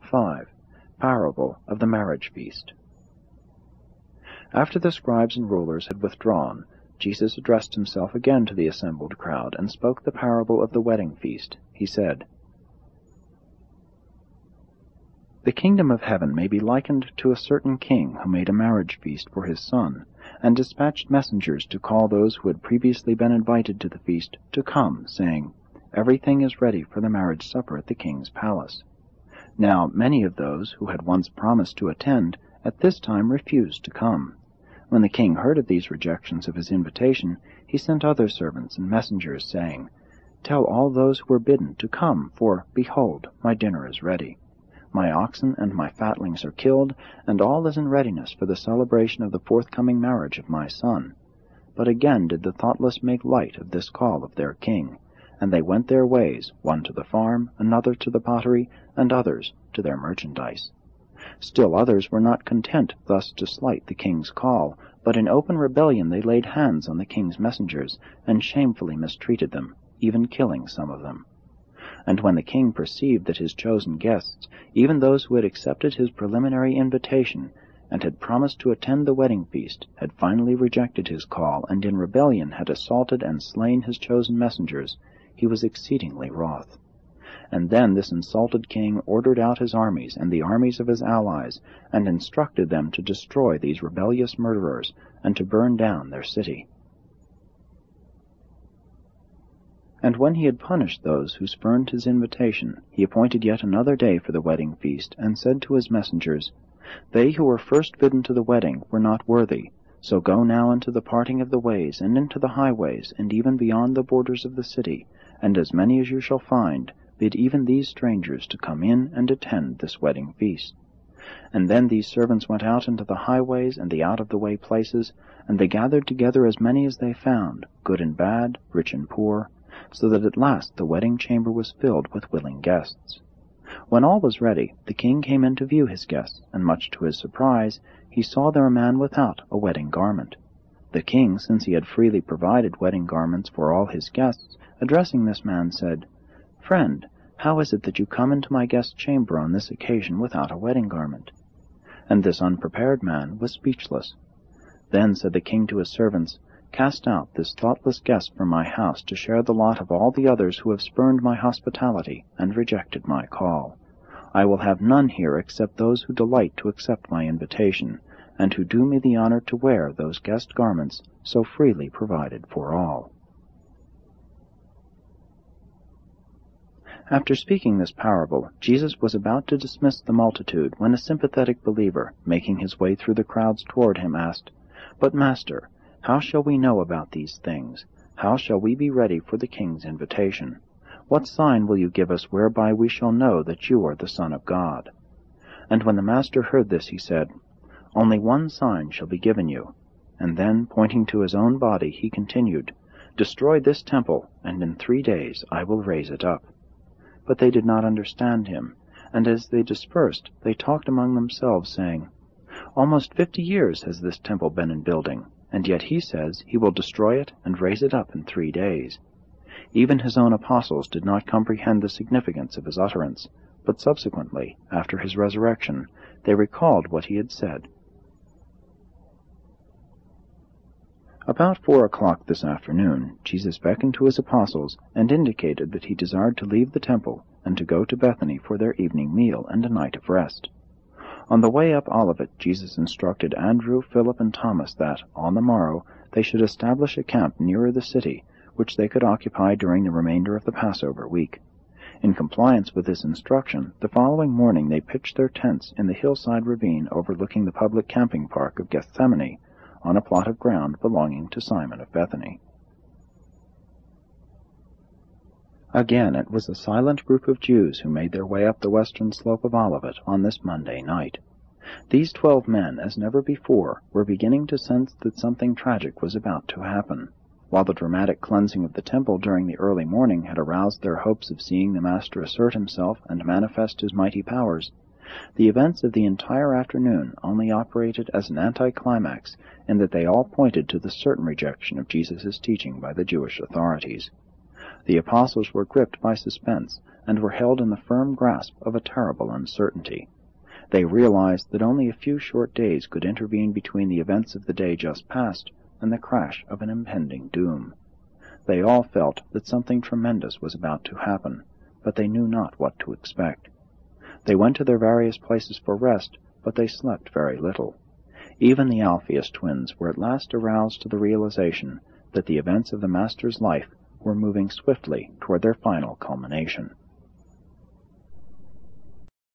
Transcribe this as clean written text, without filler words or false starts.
5. Parable of the Marriage Feast. After the scribes and rulers had withdrawn, Jesus addressed himself again to the assembled crowd and spoke the parable of the wedding feast. He said, "The kingdom of heaven may be likened to a certain king who made a marriage feast for his son, and dispatched messengers to call those who had previously been invited to the feast to come, saying, 'Everything is ready for the marriage supper at the king's palace.' Now many of those who had once promised to attend at this time refused to come. When the king heard of these rejections of his invitation, he sent other servants and messengers, saying, 'Tell all those who are bidden to come, for, behold, my dinner is ready. My oxen and my fatlings are killed, and all is in readiness for the celebration of the forthcoming marriage of my son.' But again did the thoughtless make light of this call of their king, and they went their ways, one to the farm, another to the pottery, and others to their merchandise. Still others were not content thus to slight the king's call, but in open rebellion they laid hands on the king's messengers, and shamefully mistreated them, even killing some of them. And when the king perceived that his chosen guests, even those who had accepted his preliminary invitation, and had promised to attend the wedding feast, had finally rejected his call, and in rebellion had assaulted and slain his chosen messengers, he was exceedingly wroth. And then this insulted king ordered out his armies and the armies of his allies, and instructed them to destroy these rebellious murderers, and to burn down their city. And when he had punished those who spurned his invitation, he appointed yet another day for the wedding feast, and said to his messengers, 'They who were first bidden to the wedding were not worthy, so go now into the parting of the ways, and into the highways, and even beyond the borders of the city, and as many as you shall find, bid even these strangers to come in and attend this wedding feast.' And then these servants went out into the highways and the out-of-the-way places, and they gathered together as many as they found, good and bad, rich and poor, so that at last the wedding chamber was filled with willing guests. When all was ready, the king came in to view his guests, and much to his surprise, he saw there a man without a wedding garment. The king, since he had freely provided wedding garments for all his guests, addressing this man, said, 'Friend, how is it that you come into my guest's chamber on this occasion without a wedding garment?' And this unprepared man was speechless. Then said the king to his servants, 'Cast out this thoughtless guest from my house to share the lot of all the others who have spurned my hospitality and rejected my call. I will have none here except those who delight to accept my invitation, and who do me the honor to wear those guest garments so freely provided for all.'" After speaking this parable, Jesus was about to dismiss the multitude when a sympathetic believer, making his way through the crowds toward him, asked, "But, Master, how shall we know about these things? How shall we be ready for the king's invitation? What sign will you give us whereby we shall know that you are the Son of God?" And when the Master heard this, he said, "Only one sign shall be given you." And then, pointing to his own body, he continued, "Destroy this temple, and in 3 days I will raise it up." But they did not understand him, and as they dispersed, they talked among themselves, saying, "Almost 50 years has this temple been in building, and yet he says he will destroy it and raise it up in 3 days. Even his own apostles did not comprehend the significance of his utterance, but subsequently, after his resurrection, they recalled what he had said. About 4 o'clock this afternoon, Jesus beckoned to his apostles and indicated that he desired to leave the temple and to go to Bethany for their evening meal and a night of rest. On the way up Olivet, Jesus instructed Andrew, Philip, and Thomas that, on the morrow, they should establish a camp nearer the city, which they could occupy during the remainder of the Passover week. In compliance with this instruction, the following morning they pitched their tents in the hillside ravine overlooking the public camping park of Gethsemane, on a plot of ground belonging to Simon of Bethany. Again, it was a silent group of Jews who made their way up the western slope of Olivet on this Monday night. These 12 men, as never before, were beginning to sense that something tragic was about to happen. While the dramatic cleansing of the temple during the early morning had aroused their hopes of seeing the Master assert himself and manifest his mighty powers, the events of the entire afternoon only operated as an anticlimax in that they all pointed to the certain rejection of Jesus' teaching by the Jewish authorities. The apostles were gripped by suspense, and were held in the firm grasp of a terrible uncertainty. They realized that only a few short days could intervene between the events of the day just past and the crash of an impending doom. They all felt that something tremendous was about to happen, but they knew not what to expect. They went to their various places for rest, but they slept very little. Even the Alphaeus twins were at last aroused to the realization that the events of the Master's life were moving swiftly toward their final culmination.